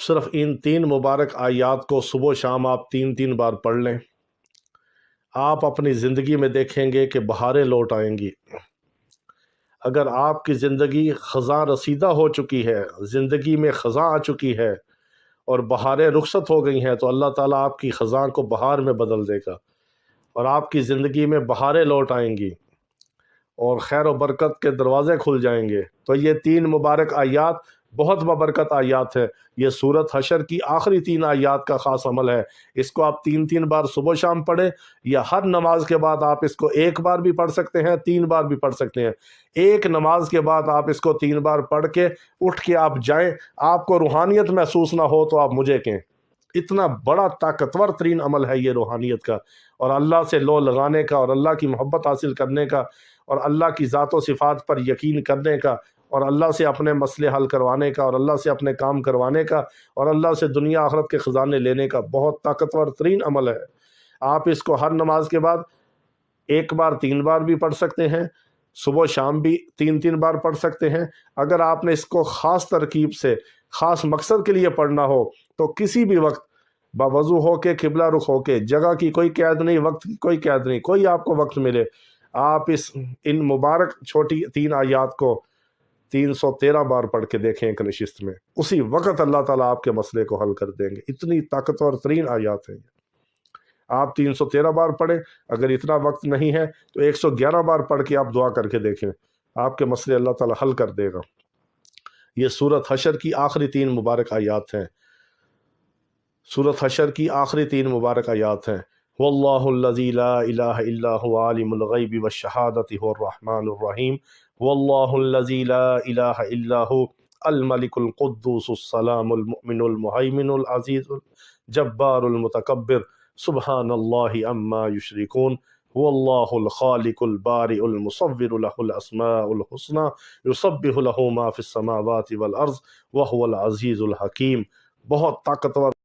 صرف ان 3 مبارک آیات کو صبح و شام آپ 3 بار پڑھ لیں، آپ اپنی زندگی میں دیکھیں گے کہ بہاریں لوٹ آئیں گی۔ اگر آپ کی زندگی خزاں رسیدہ ہو چکی ہے، زندگی میں خزاں آ چکی ہے اور بہاریں رخصت ہو گئی ہیں، تو اللہ تعالیٰ آپ کی خزاں کو بہار میں بدل دے گا اور آپ کی زندگی میں بہاریں لوٹ آئیں گی اور خیر و برکت کے دروازے کھل جائیں گے۔ تو یہ 3 مبارک آیات بہت ببرکت آیات ہے۔ یہ سورت حشر کی آخری 3 آیات کا خاص عمل ہے۔ اس کو آپ 3 بار صبح و شام پڑھیں، یا ہر نماز کے بعد آپ اس کو 1 بار بھی پڑھ سکتے ہیں، 3 بار بھی پڑھ سکتے ہیں۔ ایک نماز کے بعد آپ اس کو 3 بار پڑھ کے اٹھ کے آپ جائیں، آپ کو روحانیت محسوس نہ ہو تو آپ مجھے کہیں۔ اتنا بڑا طاقتور ترین عمل ہے یہ روحانیت کا، اور اللہ سے لو لگانے کا، اور اللہ کی محبت حاصل کرنے کا، اور اللہ کی ذات و صفات پر یقین کرنے کا، اور اللہ سے اپنے مسئلے حل کروانے کا، اور اللہ سے اپنے کام کروانے کا، اور اللہ سے دنیا آخرت کے خزانے لینے کا بہت طاقتور ترین عمل ہے۔ آپ اس کو ہر نماز کے بعد 1 بار 3 بار بھی پڑھ سکتے ہیں، صبح و شام بھی 3 بار پڑھ سکتے ہیں۔ اگر آپ نے اس کو خاص ترکیب سے خاص مقصد کے لیے پڑھنا ہو تو کسی بھی وقت باوضو ہو کے، قبلہ رخ ہو کے، جگہ کی کوئی قید نہیں، وقت کی کوئی قید نہیں، کوئی آپ کو وقت ملے، آپ ان مبارک چھوٹی 3 آیات کو 313 بار پڑھ کے دیکھیں ایک نشست میں، اسی وقت اللہ تعالیٰ آپ کے مسئلے کو حل کر دیں گے۔ اتنی طاقتور ترین آیات ہیں۔ آپ 313 بار پڑھیں، اگر اتنا وقت نہیں ہے تو 111 بار پڑھ کے آپ دعا کر کے دیکھیں، آپ کے مسئلے اللہ تعالیٰ حل کر دے گا۔ یہ سورت حشر کی آخری 3 مبارک آیات ہیں۔ سورت حشر کی آخری 3 مبارک آیات ہیں۔ واللہ الذی لا الہ الا هو عالم الغیب والشہادۃ هو الرحمن الرحیم، واللہ الذی لا الہ الا هو الملک القدوس السلام المؤمن المہیمن العزیز الجبار المتکبر سبحان اللہ عما یشرکون، هو اللہ الخالق البارئ المصور له الاسماء الحسنى یسبح له ما فی السماوات والارض وهو العزیز الحکیم۔ بہت طاقتور